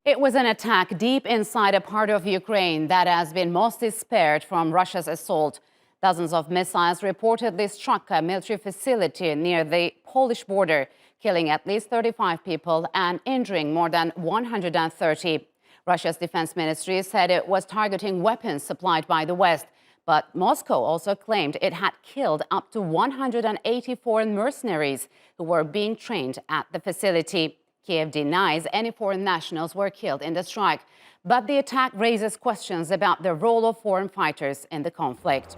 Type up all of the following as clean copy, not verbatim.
It was an attack deep inside a part of Ukraine that has been mostly spared from Russia's assault. Dozens of missiles reportedly struck a military facility near the Polish border, killing at least 35 people and injuring more than 130. Russia's defense ministry said it was targeting weapons supplied by the West. But Moscow also claimed it had killed up to 180 foreign mercenaries who were being trained at the facility. Kiev denies any foreign nationals were killed in the strike, but the attack raises questions about the role of foreign fighters in the conflict.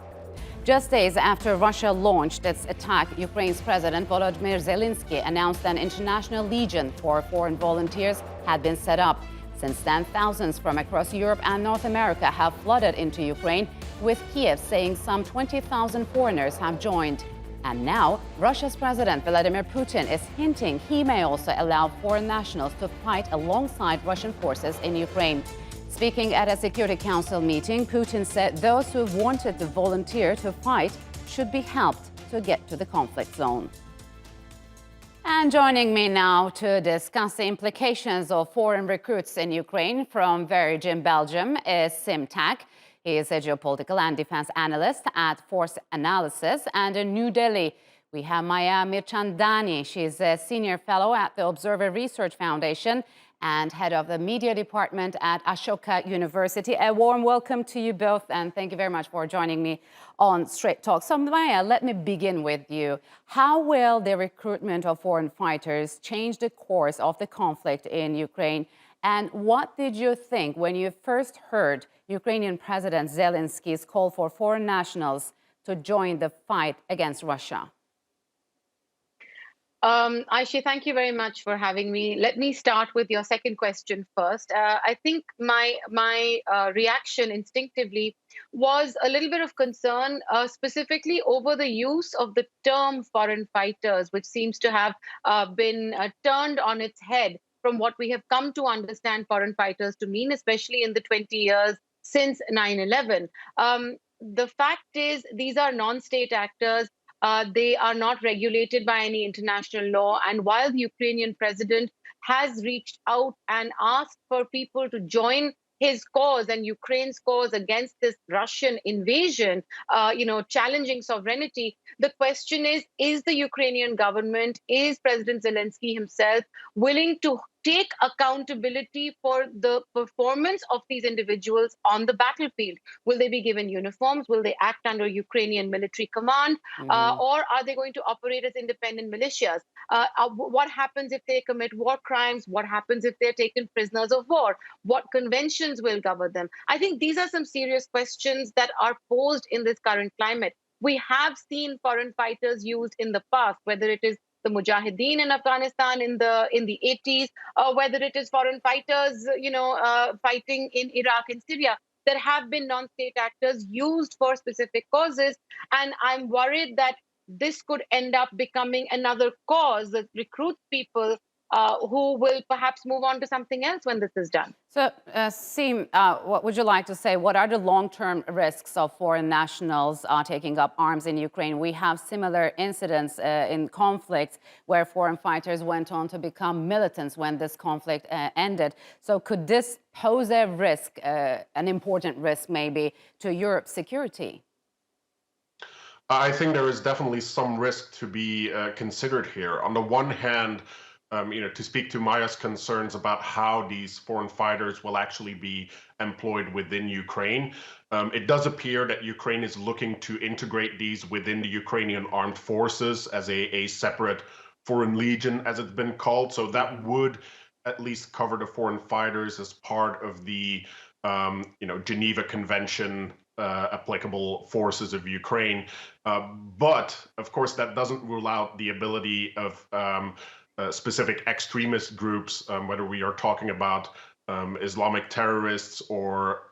Just days after Russia launched its attack, Ukraine's President Volodymyr Zelensky announced an international legion for foreign volunteers had been set up. Since then, thousands from across Europe and North America have flooded into Ukraine, with Kiev saying some 20,000 foreigners have joined. And now, Russia's President Vladimir Putin is hinting he may also allow foreign nationals to fight alongside Russian forces in Ukraine. Speaking at a Security Council meeting, Putin said those who wanted to volunteer to fight should be helped to get to the conflict zone. And joining me now to discuss the implications of foreign recruits in Ukraine from Virgin Belgium is Tack. He is a geopolitical and defense analyst at Force Analysis. And in New Delhi, we have Maya Mirchandani. She's a senior fellow at the Observer Research Foundation and head of the media department at Ashoka University. A warm welcome to you both, and thank you very much for joining me on Straight Talk. So Maya, let me begin with you. How will the recruitment of foreign fighters change the course of the conflict in Ukraine? And what did you think when you first heard Ukrainian President Zelensky's call for foreign nationals to join the fight against Russia? Aishi, thank you very much for having me. Let me start with your second question first. I think my reaction instinctively was a little bit of concern, specifically over the use of the term foreign fighters, which seems to have been turned on its head from what we have come to understand foreign fighters to mean, especially in the 20 years since 9/11. The fact is, these are non-state actors. They are not regulated by any international law. And while the Ukrainian president has reached out and asked for people to join his cause and Ukraine's cause against this Russian invasion, challenging sovereignty, the question is the Ukrainian government, is President Zelensky himself willing to take accountability for the performance of these individuals on the battlefield? Will they be given uniforms? Will they act under Ukrainian military command? Or are they going to operate as independent militias? What happens if they commit war crimes? What happens if they're taken prisoners of war? What conventions will govern them? I think these are some serious questions that are posed in this current climate. We have seen foreign fighters used in the past, whether it is the Mujahideen in Afghanistan in the 80s, or whether it is foreign fighters, fighting in Iraq and Syria. There have been non-state actors used for specific causes, and I'm worried that this could end up becoming another cause that recruits people who will perhaps move on to something else when this is done. So, Seem, what would you like to say? What are the long-term risks of foreign nationals taking up arms in Ukraine? We have similar incidents in conflicts where foreign fighters went on to become militants when this conflict ended. So could this pose a risk, an important risk maybe, to Europe's security? I think there is definitely some risk to be considered here. On the one hand, to speak to Maya's concerns about how these foreign fighters will actually be employed within Ukraine, it does appear that Ukraine is looking to integrate these within the Ukrainian armed forces as a separate foreign legion, as it's been called. So that would at least cover the foreign fighters as part of the, Geneva Convention applicable forces of Ukraine. But of course, that doesn't rule out the ability of specific extremist groups, whether we are talking about Islamic terrorists or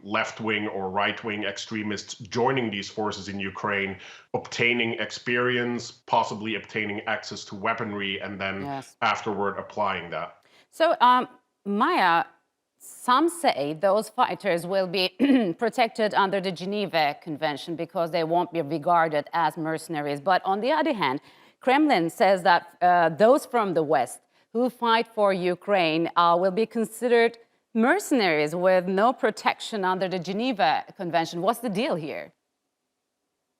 left-wing or right-wing extremists joining these forces in Ukraine, obtaining experience, possibly obtaining access to weaponry, and then afterward applying that. So, Maya, some say those fighters will be protected under the Geneva Convention because they won't be regarded as mercenaries. But on the other hand, Kremlin says that those from the West who fight for Ukraine will be considered mercenaries with no protection under the Geneva Convention. What's the deal here?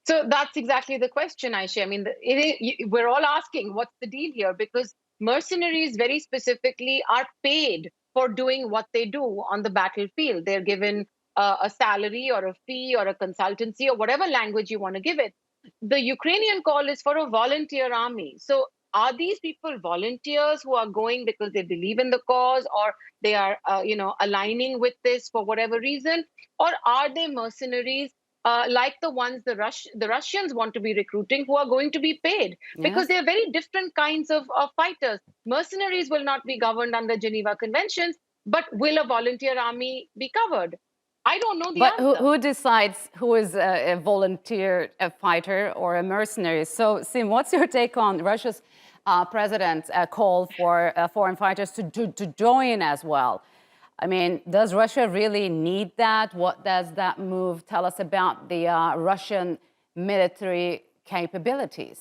So that's exactly the question, Aisha. I mean, we're all asking, what's the deal here? Because mercenaries, very specifically, are paid for doing what they do on the battlefield. They're given a salary or a fee or a consultancy or whatever language you want to give it. The Ukrainian call is for a volunteer army. So are these people volunteers who are going because they believe in the cause, or they are, aligning with this for whatever reason? Or are they mercenaries like the ones the Russians want to be recruiting, who are going to be paid? Because Yes. they're very different kinds of fighters. Mercenaries will not be governed under Geneva Conventions, but will a volunteer army be covered? I don't know the But answer. who decides who is a volunteer, a fighter, or a mercenary? So, Sim, what's your take on Russia's president's call for foreign fighters to join as well? I mean, does Russia really need that? What does that move tell us about the Russian military capabilities?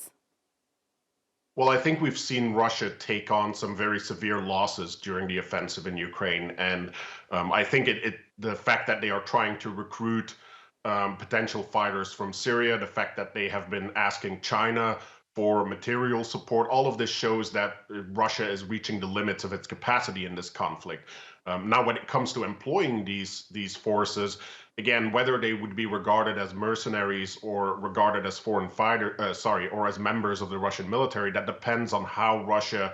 Well, I think we've seen Russia take on some very severe losses during the offensive in Ukraine, and I think the fact that they are trying to recruit potential fighters from Syria, the fact that they have been asking China for material support, all of this shows that Russia is reaching the limits of its capacity in this conflict. Now, when it comes to employing these forces, again, whether they would be regarded as mercenaries or regarded as foreign or as members of the Russian military, that depends on how Russia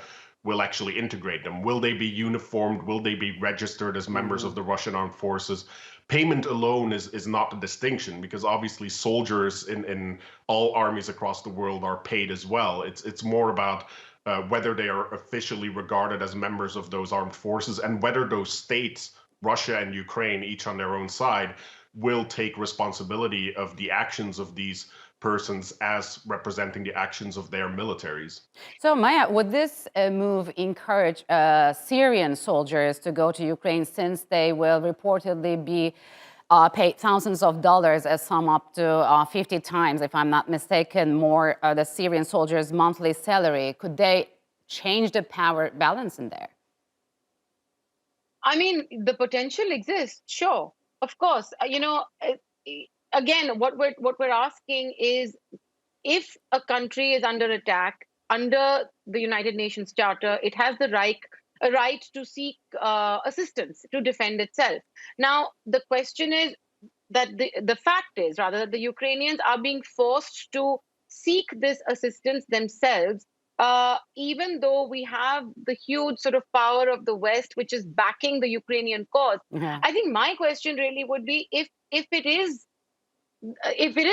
will actually integrate them. Will they be uniformed? Will they be registered as members of the Russian armed forces? Payment alone is not the distinction, because obviously soldiers in all armies across the world are paid as well. It's more about whether they are officially regarded as members of those armed forces, and whether those states, Russia and Ukraine, each on their own side, will take responsibility of the actions of these persons as representing the actions of their militaries. So, Maya, would this move encourage Syrian soldiers to go to Ukraine, since they will reportedly be paid thousands of dollars, as some up to 50 times, if I'm not mistaken, more the Syrian soldiers' monthly salary? Could they change the power balance in there? I mean, the potential exists, sure, of course. Again, what we're asking is, if a country is under attack under the United Nations Charter, it has a right to seek assistance to defend itself. Now, the question is that the fact is, rather, that the Ukrainians are being forced to seek this assistance themselves, even though we have the huge sort of power of the West, which is backing the Ukrainian cause. Yeah. I think my question really would be, if it is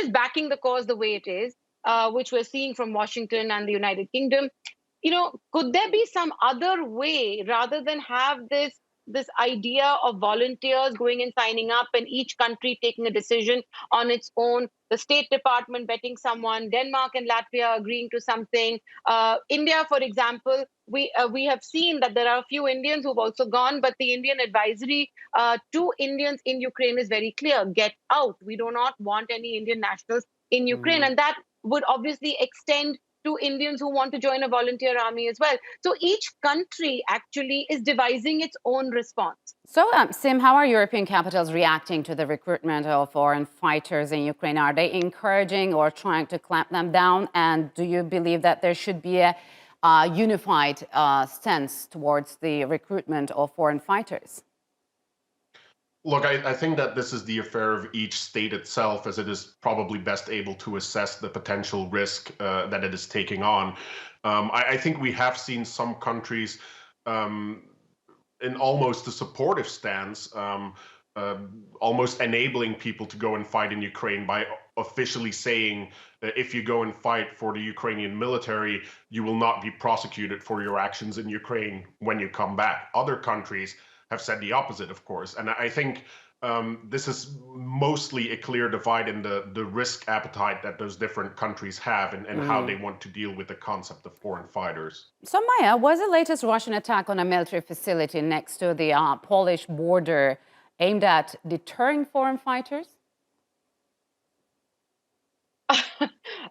backing the cause the way it is, which we're seeing from Washington and the United Kingdom, could there be some other way, rather than have this idea of volunteers going and signing up and each country taking a decision on its own, the State Department betting someone, Denmark and Latvia agreeing to something, India, for example, we have seen that there are a few Indians who've also gone, but the Indian advisory to Indians in Ukraine is very clear: get out. We do not want any Indian nationals in Ukraine, and that would obviously extend to Indians who want to join a volunteer army as well. So each country actually is devising its own response. So, Sim, how are European capitals reacting to the recruitment of foreign fighters in Ukraine? Are they encouraging or trying to clamp them down? And do you believe that there should be a unified stance towards the recruitment of foreign fighters? Look, I think that this is the affair of each state itself, as it is probably best able to assess the potential risk that it is taking on. I think we have seen some countries in almost a supportive stance, almost enabling people to go and fight in Ukraine by officially saying that if you go and fight for the Ukrainian military, you will not be prosecuted for your actions in Ukraine when you come back. Other countries have said the opposite, of course. And I think this is mostly a clear divide in the risk appetite that those different countries have, and how they want to deal with the concept of foreign fighters. So, Maya, was the latest Russian attack on a military facility next to the Polish border aimed at deterring foreign fighters?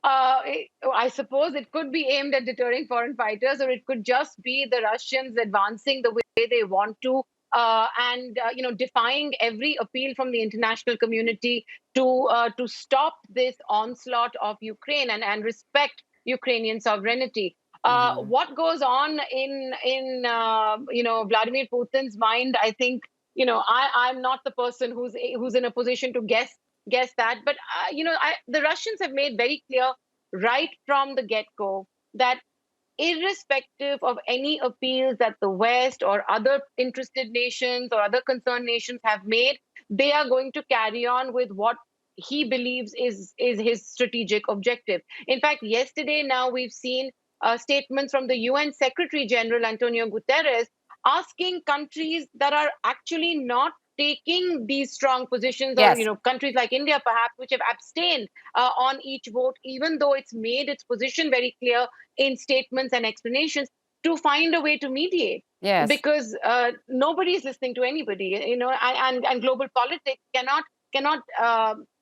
I suppose it could be aimed at deterring foreign fighters, or it could just be the Russians advancing the way they want to, and defying every appeal from the international community to stop this onslaught of Ukraine and respect Ukrainian sovereignty. What goes on in Vladimir Putin's mind? I think I'm not the person who's in a position to guess that, but the Russians have made very clear right from the get-go that irrespective of any appeals that the West or other interested nations or other concerned nations have made, they are going to carry on with what he believes is his strategic objective. In fact, yesterday now we've seen statements from the UN Secretary General Antonio Guterres asking countries that are actually not taking these strong positions, or Yes. countries like India perhaps, which have abstained on each vote, even though it's made its position very clear in statements and explanations, to find a way to mediate. Yes. Because nobody is listening to anybody, and global politics cannot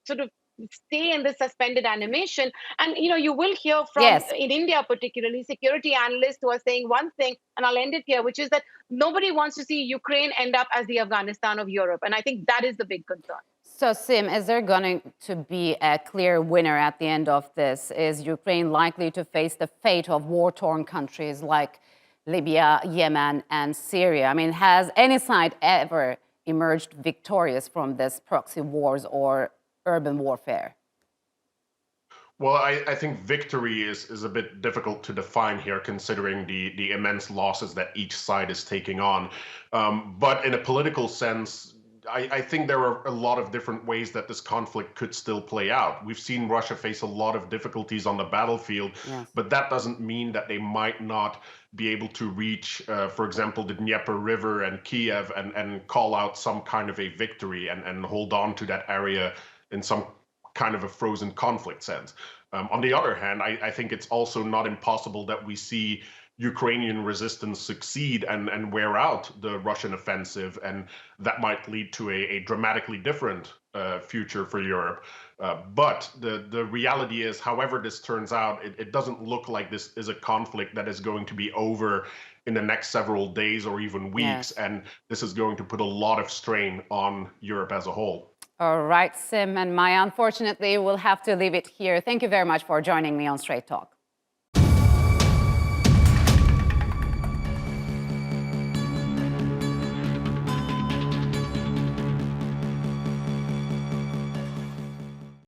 sort of stay in this suspended animation. And you will hear from, Yes. in India particularly, security analysts who are saying one thing, and I'll end it here, which is that nobody wants to see Ukraine end up as the Afghanistan of Europe. And I think that is the big concern. So, Sim, is there going to be a clear winner at the end of this? Is Ukraine likely to face the fate of war-torn countries like Libya, Yemen, and Syria? I mean, has any side ever emerged victorious from this proxy wars or urban warfare? Well, I think victory is a bit difficult to define here, considering the immense losses that each side is taking on. But in a political sense, I think there are a lot of different ways that this conflict could still play out. We've seen Russia face a lot of difficulties on the battlefield, Yes. but that doesn't mean that they might not be able to reach, for example, the Dnieper River and Kiev and call out some kind of a victory and hold on to that area in some kind of a frozen conflict sense. On the other hand, I think it's also not impossible that we see Ukrainian resistance succeed and wear out the Russian offensive, and that might lead to a dramatically different future for Europe. But the reality is, however this turns out, it doesn't look like this is a conflict that is going to be over in the next several days or even weeks, Yes. and this is going to put a lot of strain on Europe as a whole. All right, Sim and Maya, unfortunately, we'll have to leave it here. Thank you very much for joining me on Straight Talk.